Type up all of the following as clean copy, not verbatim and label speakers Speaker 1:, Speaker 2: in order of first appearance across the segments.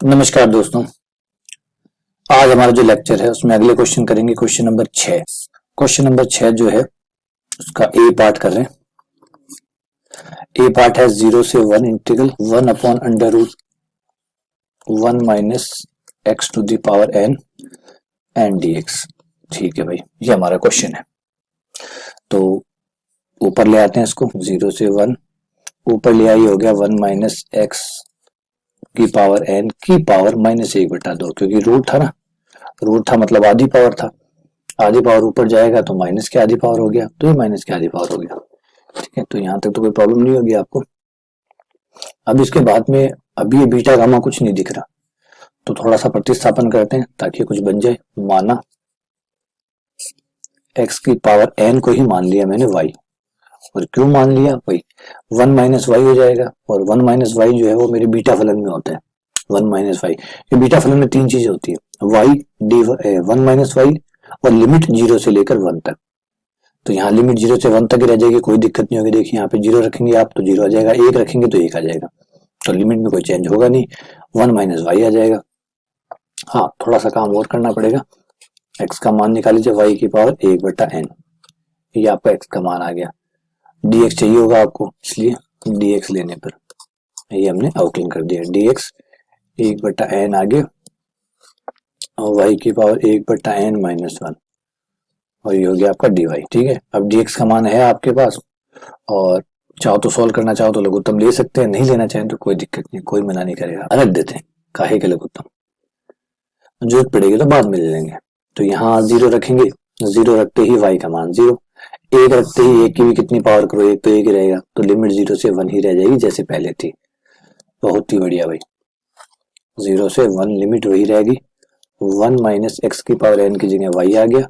Speaker 1: नमस्कार दोस्तों, आज हमारा जो लेक्चर है उसमें अगले क्वेश्चन करेंगे। Question number 6। क्वेश्चन नंबर 6 जो है उसका ए पार्ट कर रहे हैं। ए पार्ट है 0 से 1 integral 1 upon under root 1 minus x to the power n and d x. ठीक है भाई, ये हमारा क्वेश्चन है। तो ऊपर ले आते हैं इसको, 0 से 1 ऊपर ले आई, हो गया 1 माइनस एक्स की पावर एन की पावर माइनस 1/2, क्योंकि रूट था ना, रूट था मतलब आधी पावर था, आधी पावर ऊपर जाएगा तो माइनस की आधी पावर हो गया, तो ये माइनस की आधी पावर हो गया। ठीक है, तो यहाँ तक तो कोई प्रॉब्लम नहीं होगी आपको। अब इसके बाद में अभी ये बीटा गामा कुछ नहीं दिख रहा, तो थोड़ा सा प्रतिस्थापन करते हैं ताकि कुछ बन जाए। माना एक्स की पावर एन को ही मान लिया मैंने वाई, और क्यों मान लिया भाई, 1 माइनस वाई हो जाएगा, और 1 माइनस वाई जो है वो मेरे बीटा फलन में होता है। 1 माइनस वाई, ये बीटा फलन में तीन चीजें होती है, वाई डी 1 माइनस वाई और लिमिट 0 से लेकर 1 तक। तो यहाँ लिमिट 0 से 1 तक ही रह जाएगी, कोई दिक्कत नहीं होगी। देखिए यहाँ पे 0 रखेंगे आप तो 0 आ जाएगा, 1 रखेंगे तो 1 आ जाएगा, तो लिमिट में कोई चेंज होगा नहीं, 1 माइनस वाई आ जाएगा। हाँ, थोड़ा सा काम और करना पड़ेगा। एक्स का मान निकाल लीजिए, वाई की पावर 1/n, ये आपका एक्स का मान आ गया। dx चाहिए होगा आपको, इसलिए dx लेने पर ये हमने अवकलन कर दिया। dx 1/n आ गया और y की पावर 1/n माइनस 1, और ये हो गया आपका dy। ठीक है, अब dx का मान है आपके पास, और चाहो तो सॉल्व करना चाहो तो लघुत्तम ले सकते हैं, नहीं लेना चाहें तो कोई दिक्कत नहीं, कोई मना नहीं करेगा। रख देते हैं, काहे के लघुत्तम, जरूरत पड़ेगी तो बाद में ले लेंगे। तो यहाँ 0 रखेंगे, 0 रखते ही y का मान 0, 1 रखते ही 1 की भी कितनी पावर करो, 1 तो 1 ही रहेगा, तो लिमिट 0 से 1 ही रह जाएगी जैसे पहले थी। बहुत ही बढ़िया भाई, 0 से 1 लिमिट वही रहेगी। 1 माइनस एक्स की पावर एन की जगह y आ गया,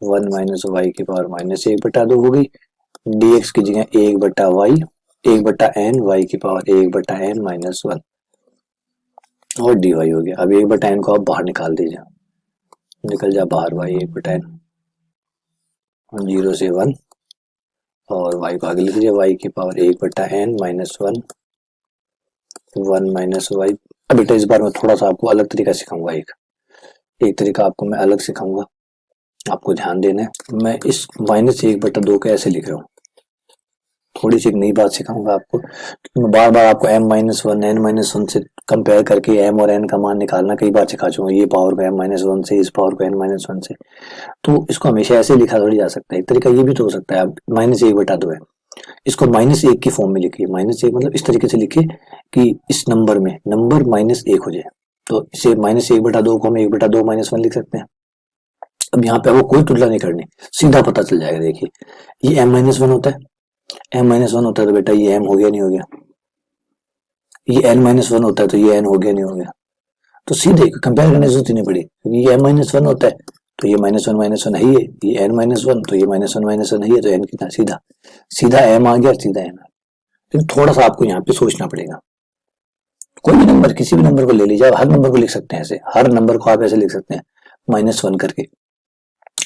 Speaker 1: 1 माइनस वाई की पावर माइनस 1/2 हो गई, dx की जगह 1/y 1/n, y की पावर 1/n माइनस 1 और dy हो गया। अब 1/n को आप बाहर निकाल दीजिए, निकल जा बाहर भाई 1/n, 0 से 1 और y को आगे लिख लीजिए, y की power 1/n minus 1 minus Y. अब बेटा इस बार मैं थोड़ा सा आपको अलग तरीका सिखाऊंगा, एक तरीका आपको मैं अलग सिखाऊंगा, आपको ध्यान देना है। मैं इस माइनस 1/2 को ऐसे लिख रहा हूँ, थोड़ी सी एक नई बात सिखाऊंगा आपको, क्योंकि मैं बार बार आपको m-1 n-1 से कंपेयर करके m और n का मान निकालना कई बार सिखा चुका हूँ, ये पावर को m-1 से, इस पावर को n-1 से, तो इसको हमेशा ऐसे लिखा थोड़ी जा सकता है। एक तरीका ये भी तो हो सकता है, आप -1/2 है, इसको -1 की फॉर्म में लिखिए। -1 मतलब इस तरीके से लिखिए कि इस नंबर में नंबर -1 हो जाए, तो इसे -1/2 को हम 1/2 -1 लिख सकते हैं। अब यहाँ पे आपको कोई तुलना नहीं करनी, सीधा पता चल जाएगा। देखिए ये m-1 होता है, m-1 होता है तो बेटा ये m हो गया नहीं हो गया, ये n-1 होता है तो ये n हो गया नहीं हो गया, तो सीधे कंपेयर करने की जरूरत ही नहीं पड़ी, क्योंकि ये m-1 होता है तो ये -1 है ही है, ये n-1 तो ये -1 है ही है, तो n कितना, सीधा सीधा m आ गया, सीधा n। लेकिन थोड़ा सा आपको यहाँ पे सोचना पड़ेगा। कोई भी नंबर, किसी भी नंबर को ले लीजिए, हर नंबर को लिख सकते हैं ऐसे, हर नंबर को आप ऐसे लिख सकते हैं -1 करके,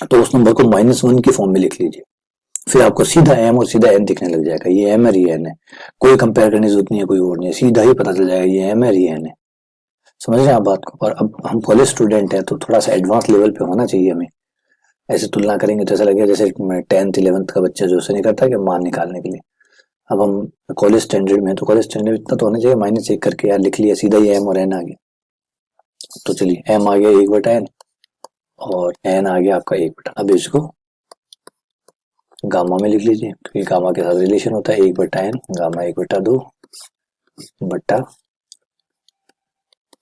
Speaker 1: तो उस नंबर को -1 की फॉर्म में लिख लीजिए, फिर आपको सीधा m और सीधा n दिखने लग जाएगा। ये m है, ये n है, कोई कंपेयर करने की जरूरत नहीं है, कोई और नहीं है, सीधा ही पता चल जाएगा ये m है, ये n है। समझ रहे हैं आप बात को। और अब हम कॉलेज स्टूडेंट हैं तो थोड़ा सा एडवांस लेवल पे होना चाहिए हमें, ऐसे तुलना करेंगे तो ऐसा लगेगा जैसे 10th 11th का बच्चा जो से नहीं करता कि मान निकालने के लिए। अब हम कॉलेज स्टैंडर्ड में, तो कॉलेज स्टैंडर्ड इतना तो होना चाहिए, -1 करके यार लिख लिया, सीधा ही m और n आ गया। तो चलिए m आ गया 1/n और n आ गया आपका 1/। अब इसको गामा में लिख लीजिए, क्योंकि गामा के साथ रिलेशन होता है 1/n, गामा 1/2 बट्टा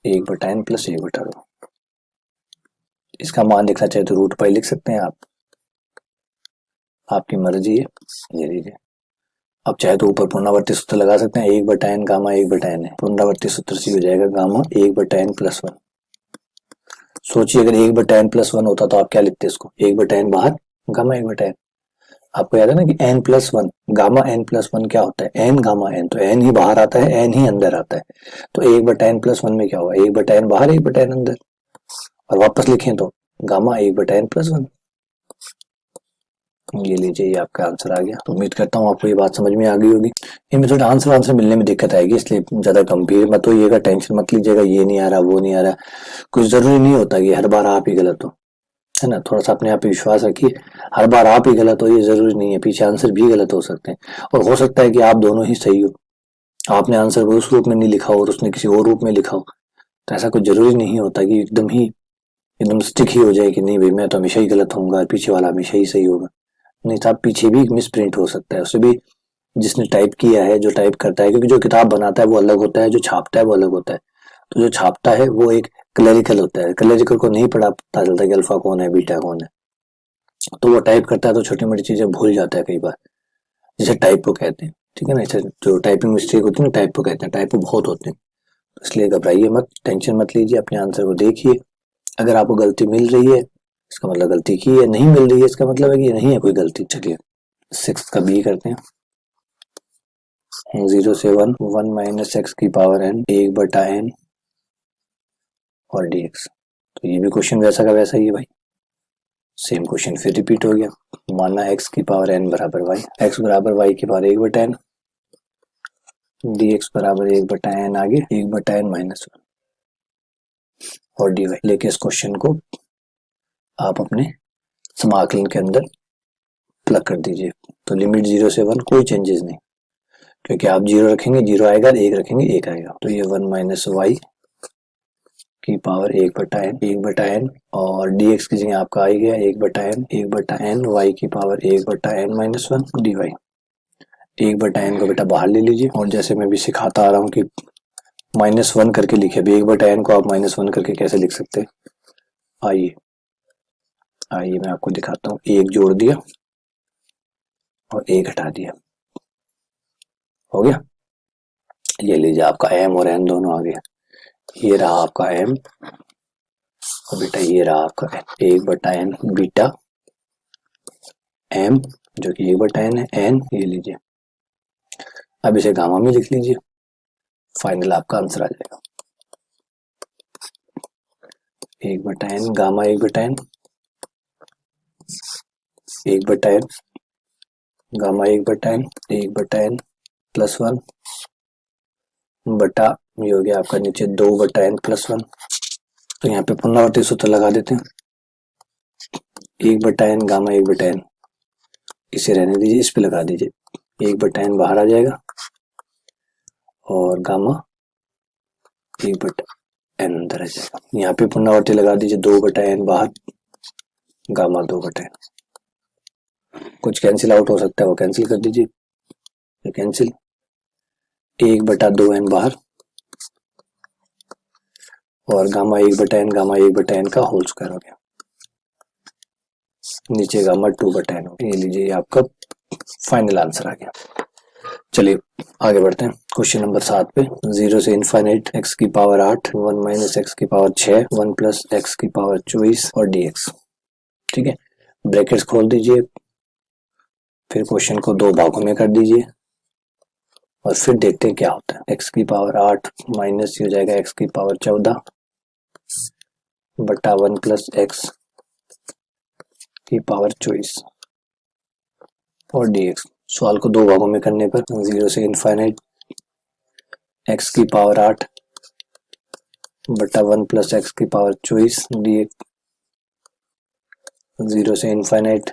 Speaker 1: 1/n प्लस 1/2। इसका मान लिखना चाहे तो √π लिख सकते हैं आप, आपकी मर्जी है, ये लीजिए। अब चाहे तो ऊपर पुनरावर्ती सूत्र लगा सकते हैं, 1/n गामा 1/n है, पुनरावर्ती सूत्र से हो जाएगा गामा 1/n प्लस 1। सोचिए अगर 1/n प्लस 1 होता तो आप क्या लिखते इसको, 1/n बाहर, गामा 1/n। आपको याद है ना कि n+1, गामा n+1 क्या होता है, n गामा n, तो n ही बाहर आता है, n ही अंदर आता है, तो 1/n+1 में क्या होगा, 1/n बाहर 1/n अंदर, और वापस लिखें तो गामा 1/n+1। ये लीजिए, ये आपका आंसर आ गया। तो उम्मीद करता हूँ आपको ये बात समझ में आ गई होगी। इनमें थोड़ा आंसर मिलने में दिक्कत आएगी, इसलिए ज्यादा गंभीर मत होइएगा, टेंशन मत लीजिएगा, ये नहीं आ रहा वो नहीं आ रहा। कुछ जरूरी नहीं होता कि हर बार आप ही गलत हो, है ना। थोड़ा सा अपने आप पे विश्वास रखिए, हर बार आप ही गलत हो ये जरूरी नहीं है, पीछे आंसर भी गलत हो सकते हैं, और हो सकता है कि आप दोनों ही सही हो, आपने आंसर को उस रूप में नहीं लिखा हो और उसने किसी और रूप में लिखा हो। तो ऐसा कुछ जरूरी नहीं होता कि एकदम स्टिक ही हो जाए कि नहीं भाई मैं तो हमेशा ही गलत होऊंगा, पीछे वाला हमेशा ही सही होगा। नहीं साहब, पीछे भी मिस प्रिंट हो सकता है, उससे भी जिसने टाइप किया है, जो टाइप करता है, क्योंकि जो किताब बनाता है वो अलग होता है, जो छापता है वो अलग होता है। तो जो छापता है वो एक क्लरिकल होता है, क्लरिकल को नहीं पता चलता कि अल्फा कौन है बीटा कौन है, तो वो टाइप करता है तो छोटी मोटी चीजें भूल जाता है कई बार, जिसे टाइपो कहते हैं। ठीक है ना, इसे जो टाइपिंग मिस्टेक होती है ना टाइपो कहते हैं, टाइपो बहुत होते हैं। इसलिए घबराइए मत, टेंशन मत लीजिए, अपने आंसर को देखिए। अगर आपको गलती मिल रही है इसका मतलब गलती की है, नहीं मिल रही है इसका मतलब है कि नहीं है कोई गलती। चलिए 6 का बी करते हैं। 0 से 1 1 माइनस एक्स की पावर n 1/n और dx। तो ये भी क्वेश्चन वैसा का वैसा ही है भाई, सेम क्वेश्चन फिर रिपीट हो गया। माना x की पावर n बराबर y, x बराबर y की पावर 1/n, dx बराबर 1/n, आगे 1/n माइनस 1 और dy। लेके इस क्वेश्चन को आप अपने समाकलन के अंदर प्लग कर दीजिए। तो लिमिट 0 से 1 कोई चेंजेस नहीं, क्योंकि आप 0 रखेंगे 0 आएगा, 1 रखेंगे 1 आएगा। तो ये 1 माइनस वाई की पावर 1/n और dx की जगह आपका आ गया 1/n y की power 1/n minus 1 dy। 1/n को बेटा बाहर ले लीजिए, और जैसे मैं भी सिखाता आ रहा हूँ कि -1 करके लिखे। अभी 1/n को आप -1 करके कैसे लिख सकते हैं, आइए मैं आपको दिखाता हूँ। 1 जोड़ दिया और 1 हटा दिया, हो गया। ये लीजिए आपका m और n दोनों आ गया। ये रहा आपका m और बेटा ये रहा आपका n। 1/n बीटा m जो कि 1/n है, n ये लीजिए। अब इसे गामा में लिख लीजिए, फाइनल आपका आंसर आ जाएगा 1/n gamma 1/n 1/n gamma 1/n 1/n plus 1 बटा ये हो गया आपका नीचे 2/n प्लस 1। तो यहाँ पे पुनरावर्ती सूत्र लगा देते हैं। 1/n गामा 1/n, इसे रहने दीजिए, इस पे लगा दीजिए। 1/n बाहर आ जाएगा और गामा 1/n अंदर आ जाएगा। यहाँ पे पुनरावर्ती लगा दीजिए, 2/n बाहर, गामा 2/n। कुछ कैंसिल आउट हो सकता है वो कैंसिल कर दीजिए, ये कैंसिल। 1/2n बाहर और गामा 1/n का होल स्क्वायर हो गया, नीचे गामा 2/n हो गया। ये लीजिए आपका फाइनल आंसर आ गया। चलिए आगे बढ़ते हैं क्वेश्चन नंबर 7 पे। 0 से इनफाइनाइट x की पावर 8 1 माइनस x की पावर 6 1 प्लस x की पावर 24 और dx। ठीक है, ब्रैकेट्स खोल दीजिए, फिर क्वेश्चन को 2 भागों में कर दीजिए और फिर देखते हैं क्या होता है। x की पावर 8 माइनस हो जाएगा x की पावर 14 बटा 1 प्लस x की पावर 24 और dx। सवाल को 2 भागों में करने पर 0 से इनफाइनाइट x की पावर 8 बटा 1 प्लस x की पावर 24 dx। 0 से इनफाइनाइट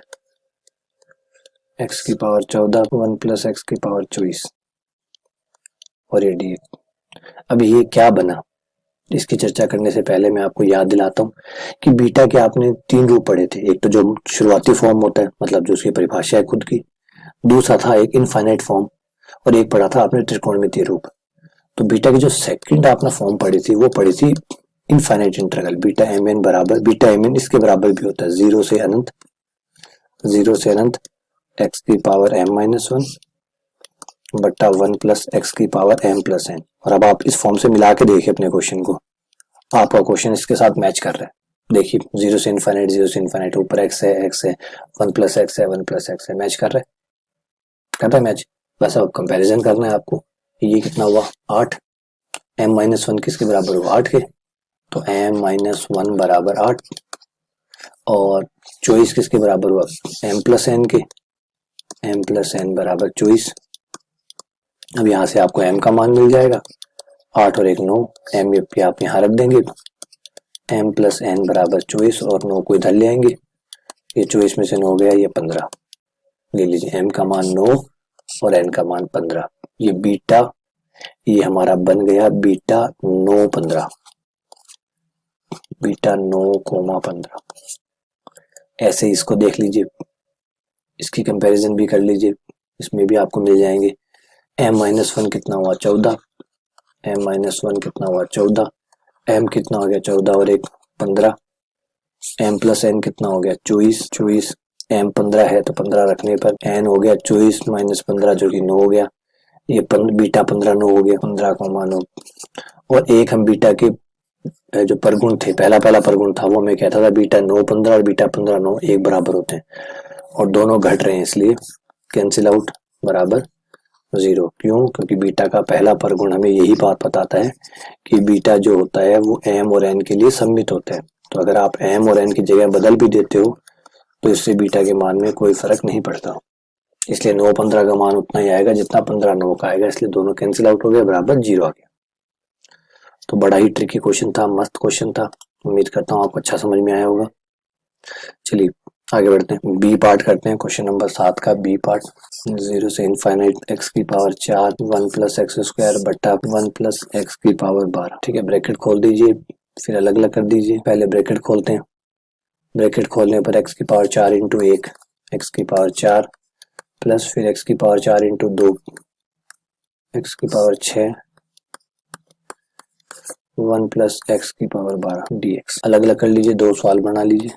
Speaker 1: x की पावर 14 1 प्लस x की पावर 24 और ये dx। अब ये क्या बना, इसकी चर्चा करने से पहले मैं आपको याद दिलाता हूँ कि बीटा के आपने 3 रूप पढ़े थे। एक तो जो शुरुआती फॉर्म होता है, मतलब जो उसकी परिभाषा है खुद की, दूसरा था एक इनफाइनाइट फॉर्म, और एक पढ़ा था आपने त्रिकोणमितीय रूप। तो बीटा की जो सेकंड आपने फॉर्म पढ़ी थी वो पढ़ी थी इनफाइनाइट इंटीग्रल। बीटा mn बराबर, बीटा mn इसके बराबर भी होता है 0 से अनंत x की पावर m माइनस 1 बट्टा 1 प्लस x की पावर m प्लस n। और अब आप इस फॉर्म से मिला के देखिए अपने क्वेश्चन को, आपका क्वेश्चन इसके साथ मैच कर रहा है। देखिए 0 से इनफाइनाइट ऊपर x है 1 प्लस x है 1 प्लस x है, मैच कर रहा है, कर रहा है मैच। बस अब कंपैरिजन करना है आपको। ये कितना हुआ 8, m माइनस 1 किसके बराबर हुआ 8 के, तो m माइनस 1 बराबर 8 और चॉइस किसके बराबर हुआ, m प्लस एन के, m प्लस एन बराबर चॉइस। अब यहाँ से आपको m का मान मिल जाएगा, 8 और 1 9, m पे आप यहाँ रख देंगे, m प्लस एन बराबर चॉइस और 9 को इधर ले आएंगे, ये चॉइस में से 9 गया, ये 15 ले लीजिए, m का मान 9 और n का मान 15, ये बीटा, ये हमारा बन गया बीटा 9 15, बीटा 9,15। ऐसे ही इसको देख लीजिए, इसकी कंपैरिजन भी कर लीजिए, इसमें भी आपको मिल जाएंगे। m-1 कितना हुआ 14, m-1 कितना हुआ 14, m कितना हो गया 14 और 1 15, m प्लस n कितना हो गया 24, m 15 है तो 15 रखने पर n हो गया 24 माइनस 15 जो कि 9 हो गया, ये बीटा 15 9 हो गया, 15 का मान हो। और एक हम बीटा के जो परगुण थे, पहला परगुण था वो हमें कहता था बीटा 9 15 और बीटा 15 9 एक बराबर होते हैं, और दोनों घट रहे हैं इसलिए कैंसिल आउट बराबर 0। क्यों? क्योंकि बीटा का पहला परगुण हमें यही बात बताता है कि बीटा जो होता है वो m और n के लिए सम्मित होता है। तो अगर आप m और n की जगह बदल भी देते हो तो इससे बीटा के मान में कोई फर्क नहीं पड़ता, इसलिए 9 15 का मान उतना ही आएगा जितना 15 9 का आएगा, इसलिए दोनों कैंसिल आउट हो गए, बराबर 0 आ गया। तो बड़ा ही ट्रिकी क्वेश्चन था, मस्त क्वेश्चन था, उम्मीद करता हूँ आपको अच्छा समझ में आया होगा। चलिए आगे बढ़ते हैं, बी पार्ट करते हैं, क्वेश्चन नंबर 7 का बी पार्ट। 0 से इनफाइनाइट x की पावर 4 1 प्लस एक्स स्क्वायर बटा 1 प्लस एक्स की पावर 12। ठीक है, ब्रैकेट खोल दीजिए, फिर अलग अलग कर दीजिए। पहले ब्रैकेट खोलते हैं, ब्रैकेट खोलने पर x की पावर 4 इंटू 1, एक्स की पावर 4 प्लस फिर x की पावर 4 इंटू 2, एक्स की पावर 6 1 प्लस एक्स की पावर 12 dx। अलग अलग कर लीजिए, दो सवाल बना लीजिए।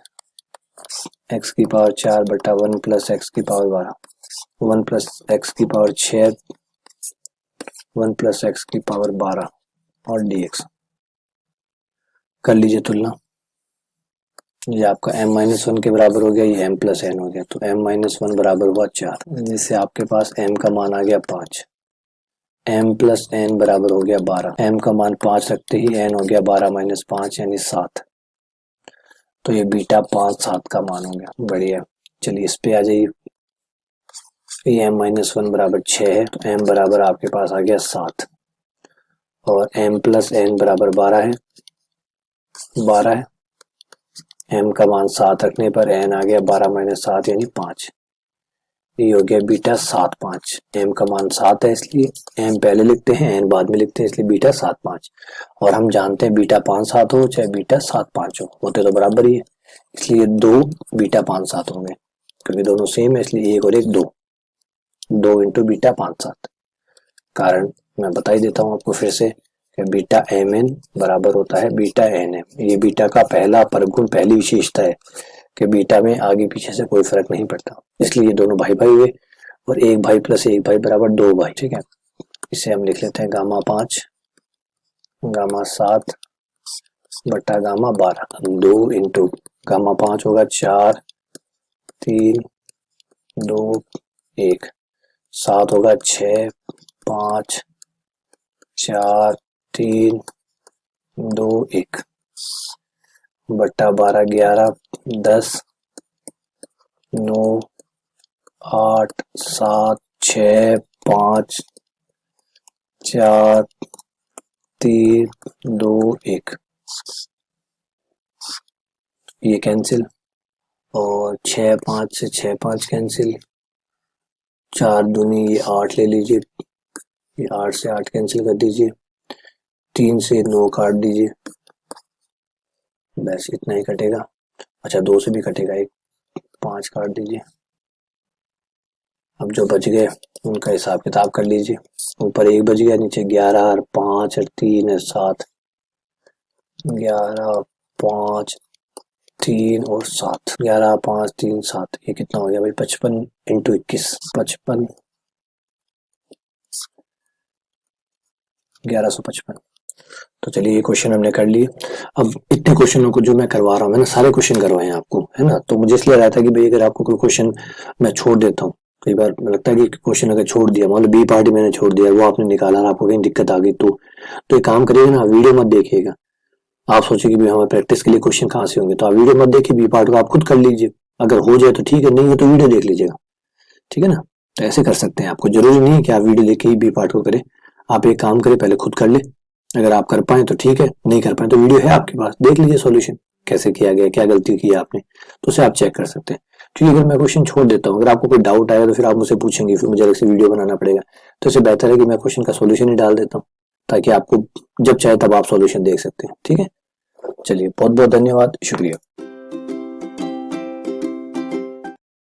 Speaker 1: x की पावर 4 बटा 1 प्लस एक्स की पावर 12, 1 प्लस एक्स की पावर 6, 1 प्लस एक्स की पावर 12 और dx। कर लीजिए तुलना, ये आपका m-1 के बराबर हो गया, ये m प्लस n हो गया, तो m-1 बराबर हुआ 4, जिससे आपके पास m का मान आ गया 5, m प्लस n बराबर हो गया 12, m का मान 5 रखते ही n हो गया 12 माइनस 5 यानी 7, तो ये बीटा 5 7 का मान हो गया। बढ़िया, चलिए इस पे आ जाइए, ये m-1 बराबर 6 है, तो m बराबर आपके पास आ गया 7 और m प्लस n बराबर 12 है, m का मान 7 रखने पर n आ गया 12 माइनस 7 यानी 5, ये हो गया बीटा 7 5। m का मान 7 है इसलिए m पहले लिखते हैं, n बाद में लिखते हैं, इसलिए बीटा 7 5। और हम जानते हैं बीटा 5 7 हो चाहे बीटा 7 5 हो, होते तो बराबर ही है, इसलिए 2 बीटा 5 7 होंगे, क्योंकि दोनों सेम है इसलिए 1 और 1 2 इंटू बीटा 5 7। कारण मैं बता ही देता हूँ आपको फिर से कि बीटा mn बराबर होता है बीटा nm। ये बीटा का पहला परगुण, पहली विशेषता है कि बीटा में आगे पीछे से कोई फर्क नहीं पड़ता, इसलिए ये दोनों भाई भाई हुए, और एक भाई प्लस एक भाई बराबर 2 भाई। ठीक है, इसे हम लिख लेते हैं गामा 5 गामा 7 बटा गामा 12, 2 इंटू गामा 5 होगा 4 3 2 1, 7 होगा 6 5 4 3 2 1 बट्टा 12 11 10 9 8 7 6 5 4 3 2 1, ये कैंसिल, और 6 5 से 6 5 कैंसिल, 4 दूनी ये 8 ले लीजिए, ये 8 से 8 कैंसिल कर दीजिए, 3 से 9 काट दीजिए, बस इतना ही कटेगा। अच्छा 2 से भी कटेगा, एक 5 काट दीजिए। अब जो बच गए उनका हिसाब किताब कर लीजिए, ऊपर 1 बच गया, नीचे 11 और 5 और 3 और 7, 11 5 3 और 7, 11 5 3 7, ये कितना हो गया भाई 55 इंटू 21, 55 1155। तो चलिए ये क्वेश्चन हमने कर लिए। अब इतने क्वेश्चनों को जो मैं करवा रहा हूँ, मैंने सारे क्वेश्चन करवाए हैं आपको, है ना, तो मुझे इसलिए रहता है कि भाई अगर आपको कोई क्वेश्चन मैं छोड़ देता हूँ, कई बार लगता है कि क्वेश्चन अगर छोड़ दिया, मतलब बी पार्ट मैंने छोड़ दिया, वो आपने निकाला और आपको कहीं दिक्कत आ गई, तो एक काम करिएगा ना, वीडियो मत देखिएगा, आप सोचिए कि भी हमें प्रैक्टिस के लिए क्वेश्चन कहाँ से होंगे, तो आप वीडियो मत देखिए, बी पार्ट को आप खुद कर लीजिए, अगर हो जाए तो ठीक है, नहीं है तो वीडियो देख लीजिएगा, ठीक है ना। तो ऐसे कर सकते हैं, आपको जरूरी नहीं है कि आप वीडियो देख के ही बी पार्ट को करें, आप एक काम करें, पहले खुद कर ले, अगर आप कर पाए तो ठीक है, नहीं कर पाए तो वीडियो है आपके पास, देख लीजिए सॉल्यूशन कैसे किया गया, क्या गलती की है आपने, तो उसे आप चेक कर सकते हैं। क्योंकि अगर मैं क्वेश्चन छोड़ देता हूँ, अगर आपको कोई डाउट आएगा तो फिर आप मुझसे पूछेंगे, फिर मुझे अलग से वीडियो बनाना पड़ेगा, तो इससे बेहतर है कि मैं क्वेश्चन का सॉल्यूशन ही डाल देता हूँ, ताकि आपको जब चाहे तब आप सॉल्यूशन देख सकते हैं, ठीक है। चलिए बहुत बहुत धन्यवाद, शुक्रिया।